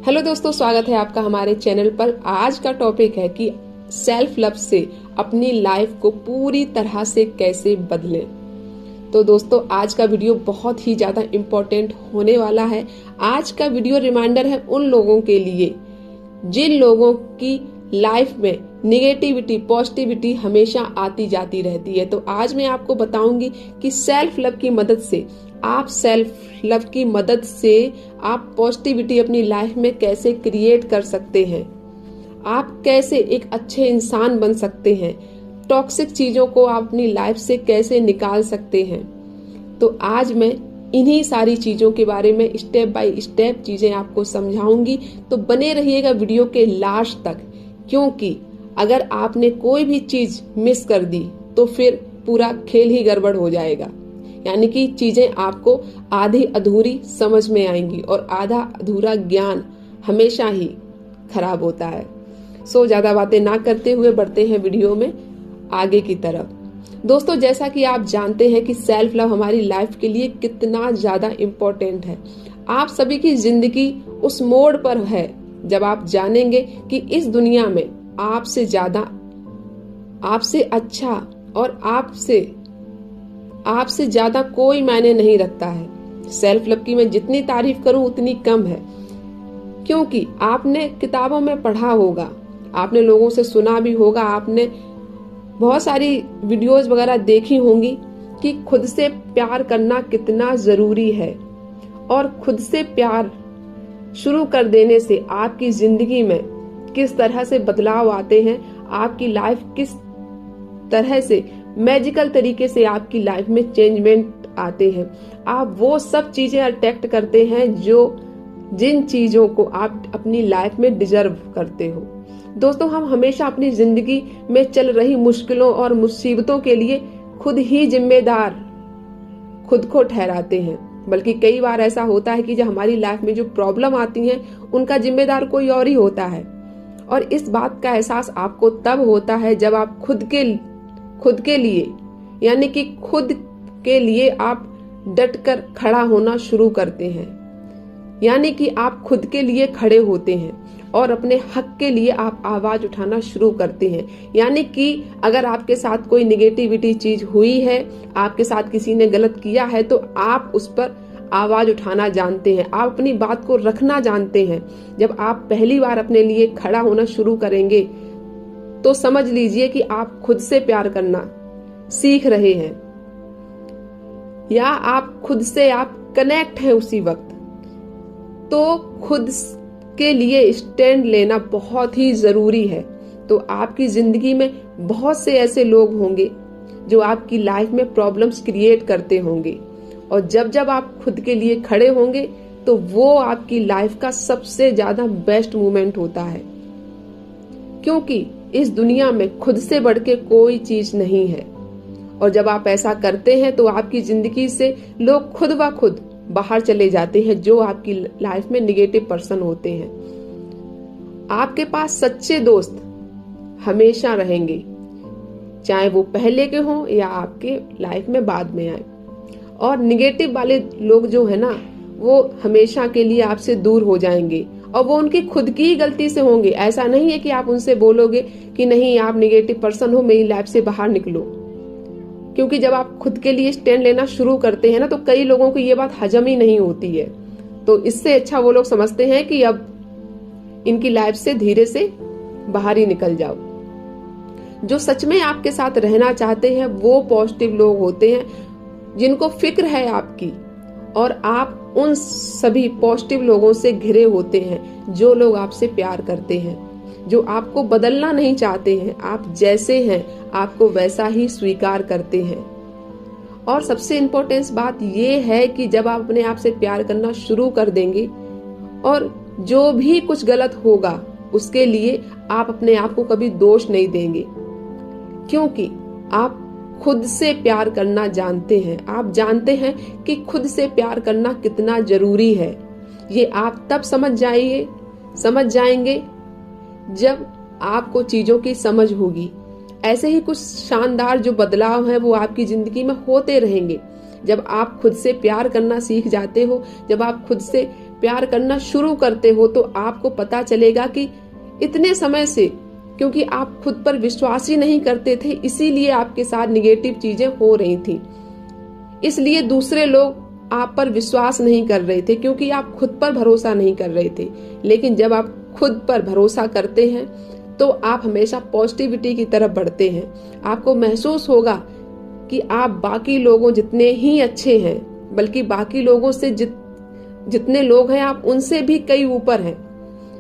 Hello दोस्तों, स्वागत है आपका हमारे चैनल पर। आज का टॉपिक है कि सेल्फ लव से अपनी लाइफ को पूरी तरह से कैसे बदलें। तो दोस्तों, आज का वीडियो बहुत ही ज्यादा इम्पोर्टेंट होने वाला है। आज का वीडियो रिमाइंडर है उन लोगों के लिए जिन लोगों की लाइफ में निगेटिविटी पॉजिटिविटी हमेशा आती जाती रहती है। तो आज मैं आपको बताऊंगी कि सेल्फ लव की मदद से आप पॉजिटिविटी अपनी लाइफ में कैसे क्रिएट कर सकते हैं, आप कैसे एक अच्छे इंसान बन सकते हैं, टॉक्सिक चीजों को आप अपनी लाइफ से कैसे निकाल सकते हैं। तो आज मैं इन्हीं सारी चीजों के बारे में स्टेप बाय स्टेप चीजें आपको समझाऊंगी। तो बने रहिएगा वीडियो के लास्ट तक, क्योंकि अगर आपने कोई भी चीज मिस कर दी तो फिर पूरा खेल ही गड़बड़ हो जाएगा। यानी कि चीजें आपको आधी अधूरी समझ में आएंगी और आधा अधूरा ज्ञान हमेशा ही खराब होता है। सो ज्यादा बातें ना करते हुए बढ़ते हैं वीडियो में आगे की तरफ। दोस्तों, जैसा कि आप जानते हैं कि सेल्फ लव हमारी लाइफ के लिए कितना ज्यादा इम्पोर्टेंट है। आप सभी की जिंदगी उस मोड़ पर है जब आप जानेंगे कि इस दुनिया में आपसे ज्यादा, आपसे अच्छा और आपसे ज्यादा कोई मायने नहीं रखता है। सेल्फ लव की मैं जितनी तारीफ करूं उतनी कम है, क्योंकि आपने किताबों में पढ़ा होगा, आपने लोगों से सुना भी होगा, आपने बहुत सारी वीडियोस वगैरह देखी होंगी कि खुद से प्यार करना कितना जरूरी है। और खुद से प्यार शुरू कर देने से आपकी जिंदगी में किस तरह से बदलाव आते हैं, आपकी लाइफ किस तरह से मैजिकल तरीके से आपकी लाइफ में चेंजमेंट आते हैं। आप वो सब चीजें अट्रैक्ट करते हैं जिन चीजों को आप अपनी लाइफ में डिजर्व करते हो। दोस्तों, हम हमेशा अपनी जिंदगी में चल रही मुश्किलों और मुसीबतों के लिए खुद ही जिम्मेदार खुद को ठहराते हैं। बल्कि कई बार ऐसा होता है कि जब हमारी लाइफ में जो प्रॉब्लम आती हैं उनका जिम्मेदार कोई और ही होता है। और इस बात का एहसास आपको तब होता है जब आप खुद के लिए यानी कि खुद के लिए आप डट कर खड़ा होना शुरू करते हैं। यानी कि आप खुद के लिए खड़े होते हैं और अपने हक के लिए आप आवाज उठाना शुरू करते हैं। यानी कि अगर आपके साथ कोई निगेटिविटी चीज हुई है, आपके साथ किसी ने गलत किया है, तो आप उस पर आवाज उठाना जानते हैं, आप अपनी बात को रखना जानते हैं। जब आप पहली बार अपने लिए खड़ा होना शुरू करेंगे तो समझ लीजिए कि आप खुद से प्यार करना सीख रहे हैं, या आप खुद से आप कनेक्ट हैं उसी वक्त। तो खुद के लिए स्टैंड लेना बहुत ही जरूरी है। तो आपकी जिंदगी में बहुत से ऐसे लोग होंगे जो आपकी लाइफ में प्रॉब्लम्स क्रिएट करते होंगे, और जब आप खुद के लिए खड़े होंगे तो वो आपकी लाइफ का सबसे ज्यादा बेस्ट मोमेंट होता है। क्योंकि इस दुनिया में खुद से बढ़ के कोई चीज नहीं है। और जब आप ऐसा करते हैं तो आपकी जिंदगी से लोग खुद ब खुद बाहर चले जाते हैं, जो आपकी लाइफ में निगेटिव पर्सन होते हैं। आपके पास सच्चे दोस्त हमेशा रहेंगे, चाहे वो पहले के हों या आपके लाइफ में बाद में आए। और निगेटिव वाले लोग जो है ना, वो हमेशा के लिए आपसे दूर हो जाएंगे, और वो उनकी खुद की ही गलती से होंगे। ऐसा नहीं है कि आप उनसे बोलोगे कि नहीं, आप निगेटिव पर्सन हो, मेरी लाइफ से बाहर निकलो। क्योंकि जब आप खुद के लिए स्टैंड लेना शुरू करते हैं ना, तो कई लोगों को ये बात हजम ही नहीं होती है। तो इससे अच्छा वो लोग समझते हैं कि अब इनकी लाइफ से धीरे से बाहर ही निकल जाओ। जो सच में आपके साथ रहना चाहते हैं वो पॉजिटिव लोग होते हैं, जिनको फिक्र है आपकी, और आप उन सभी पॉजिटिव लोगों से घिरे होते हैं जो लोग आपसे प्यार करते हैं, जो आपको बदलना नहीं चाहते हैं। आप जैसे हैं आपको वैसा ही स्वीकार करते हैं। और सबसे इम्पोर्टेंट बात ये है कि जब आप अपने आप से प्यार करना शुरू कर देंगे, और जो भी कुछ गलत होगा उसके लिए आप अपने आप को कभी दोष नहीं देंगे, क्योंकि आप खुद से प्यार करना जानते हैं। आप जानते हैं कि खुद से प्यार करना कितना जरूरी है। ये आप तब समझ जाएंगे जब आपको चीजों की समझ होगी। ऐसे ही कुछ शानदार जो बदलाव है वो आपकी जिंदगी में होते रहेंगे। जब आप खुद से प्यार करना सीख जाते हो, जब आप खुद से प्यार करना शुरू करते हो तो आपको पता चलेगा कि इतने समय से क्योंकि आप खुद पर विश्वास ही नहीं करते थे, इसीलिए आपके साथ निगेटिव चीजें हो रही थी। इसलिए दूसरे लोग आप पर विश्वास नहीं कर रहे थे क्योंकि आप खुद पर भरोसा नहीं कर रहे थे। लेकिन जब आप खुद पर भरोसा करते हैं तो आप हमेशा पॉजिटिविटी की तरफ बढ़ते हैं। आपको महसूस होगा कि आप बाकी लोगों जितने ही अच्छे हैं, बल्कि बाकी लोगों से जितने लोग हैं आप उनसे भी कई ऊपर हैं,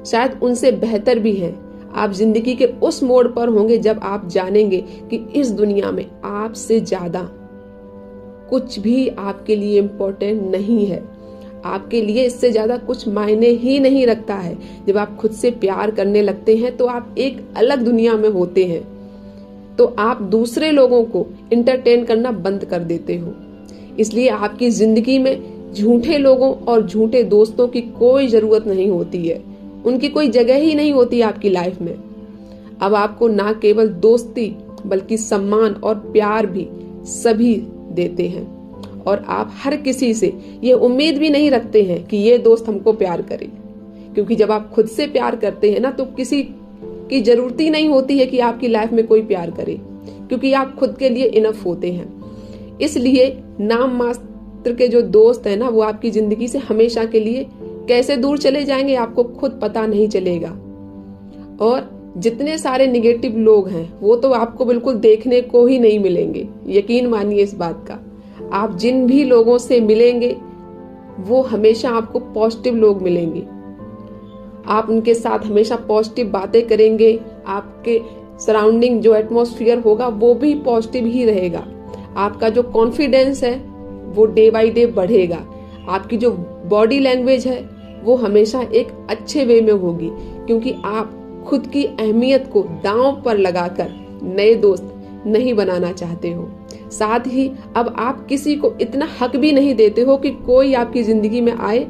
शायद उनसे बेहतर भी हैं। आप जिंदगी के उस मोड़ पर होंगे जब आप जानेंगे कि इस दुनिया में आपसे ज्यादा कुछ भी आपके लिए इम्पोर्टेंट नहीं है। आपके लिए इससे ज्यादा कुछ मायने ही नहीं रखता है। जब आप खुद से प्यार करने लगते हैं तो आप एक अलग दुनिया में होते हैं। तो आप दूसरे लोगों को एंटरटेन करना बंद कर देते हो। इसलिए आपकी जिंदगी में झूठे लोगों और झूठे दोस्तों की कोई जरूरत नहीं होती है। उनकी कोई जगह ही नहीं होती आपकी लाइफ में। अब आपको ना केवल दोस्ती बल्कि सम्मान और प्यार भी सभी देते हैं और आप हर किसी से ये उम्मीद भी नहीं रखते हैं कि ये दोस्त हमको प्यार करे, क्योंकि जब आप खुद से प्यार करते हैं ना तो किसी की जरूरत ही नहीं होती है कि आपकी लाइफ में कोई प्यार करे, क्योंकि आप खुद के लिए इनफ होते हैं। इसलिए नाम मात्र के जो दोस्त है ना वो आपकी जिंदगी से हमेशा के लिए कैसे दूर चले जाएंगे आपको खुद पता नहीं चलेगा। और जितने सारे निगेटिव लोग हैं वो तो आपको बिल्कुल देखने को ही नहीं मिलेंगे, यकीन मानिए इस बात का। आप जिन भी लोगों से मिलेंगे वो हमेशा आपको पॉजिटिव लोग मिलेंगे। आप उनके साथ हमेशा पॉजिटिव बातें करेंगे। आपके सराउंडिंग जो एटमॉस्फेयर होगा वो भी पॉजिटिव ही रहेगा। आपका जो कॉन्फिडेंस है वो डे बाय डे बढ़ेगा। आपकी जो बॉडी लैंग्वेज है वो हमेशा एक अच्छे वे में होगी, क्योंकि आप खुद की अहमियत को दांव पर लगाकर नए दोस्त नहीं बनाना चाहते हो। साथ ही अब आप किसी को इतना हक भी नहीं देते हो कि कोई आपकी जिंदगी में आए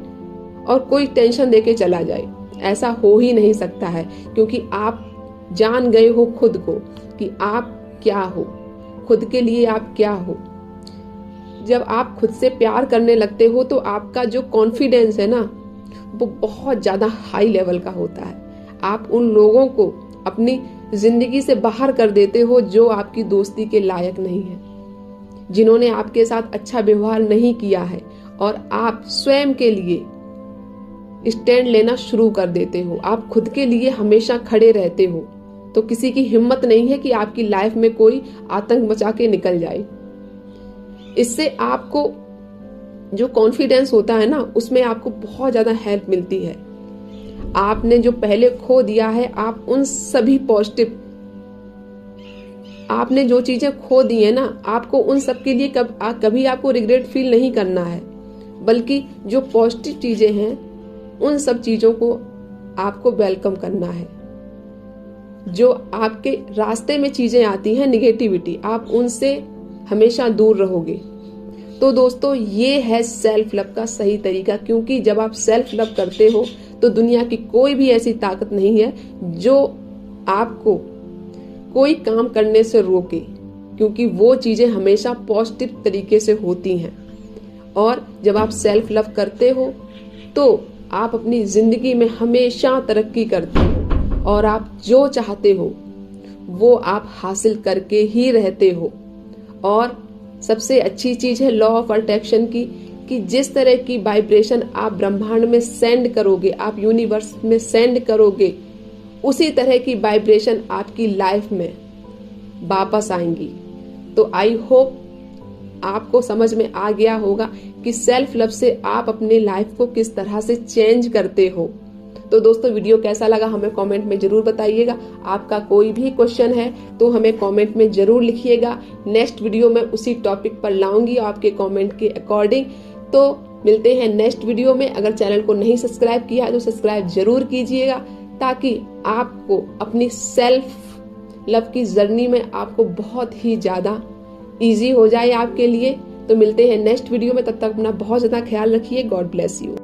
और कोई टेंशन देके चला जाए। ऐसा हो ही नहीं सकता है, क्योंकि आप जान गए हो खुद को कि आप क्या हो, खुद के लिए आप क्या हो। जब आप खुद से प्यार करने लगते हो तो आपका जो कॉन्फिडेंस है ना वो बहुत ज्यादा हाई लेवल का होता है। आप उन लोगों को अपनी जिंदगी से बाहर कर देते हो जो आपकी दोस्ती के लायक नहीं है, जिन्होंने आपके साथ अच्छा व्यवहार नहीं किया है, और आप स्वयं के लिए स्टैंड लेना शुरू कर देते हो। आप खुद के लिए हमेशा खड़े रहते हो, तो किसी की हिम्मत नहीं है कि आपकी लाइफ में कोई आतंक मचा के निकल जाए। इससे आपको जो कॉन्फिडेंस होता है ना उसमें आपको बहुत ज्यादा हेल्प मिलती है। आपने जो पहले खो दिया है, आप उन सभी पॉजिटिव, आपने जो चीजें खो दी है ना, आपको उन सब के लिए कभी आपको रिग्रेट फील नहीं करना है, बल्कि जो पॉजिटिव चीजें हैं उन सब चीजों को आपको वेलकम करना है। जो आपके रास्ते में चीजें आती हैं निगेटिविटी, आप उनसे हमेशा दूर रहोगे। तो दोस्तों ये है सेल्फ लव का सही तरीका, क्योंकि जब आप सेल्फ लव करते हो तो दुनिया की कोई भी ऐसी ताकत नहीं है जो आपको कोई काम करने से रोके, क्योंकि वो चीजें हमेशा पॉजिटिव तरीके से होती हैं। और जब आप सेल्फ लव करते हो तो आप अपनी जिंदगी में हमेशा तरक्की करते हो, और आप जो चाहते हो वो आप हासिल करके ही रहते हो। और सबसे अच्छी चीज है लॉ ऑफ अट्रैक्शन की, कि जिस तरह की वाइब्रेशन आप ब्रह्मांड में सेंड करोगे, आप यूनिवर्स में सेंड करोगे, उसी तरह की वाइब्रेशन आपकी लाइफ में वापस आएंगी। तो आई होप आपको समझ में आ गया होगा कि सेल्फ लव से आप अपने लाइफ को किस तरह से चेंज करते हो। तो दोस्तों वीडियो कैसा लगा हमें कमेंट में जरूर बताइएगा। आपका कोई भी क्वेश्चन है तो हमें कमेंट में जरूर लिखिएगा। नेक्स्ट वीडियो में उसी टॉपिक पर लाऊंगी आपके कमेंट के अकॉर्डिंग। तो मिलते हैं नेक्स्ट वीडियो में। अगर चैनल को नहीं सब्सक्राइब किया है तो सब्सक्राइब जरूर कीजिएगा, ताकि आपको अपनी सेल्फ लव की जर्नी में आपको बहुत ही ज्यादा इजी हो जाए आपके लिए। तो मिलते हैं नेक्स्ट वीडियो में, तब तक अपना बहुत ज्यादा ख्याल रखिए। God bless you.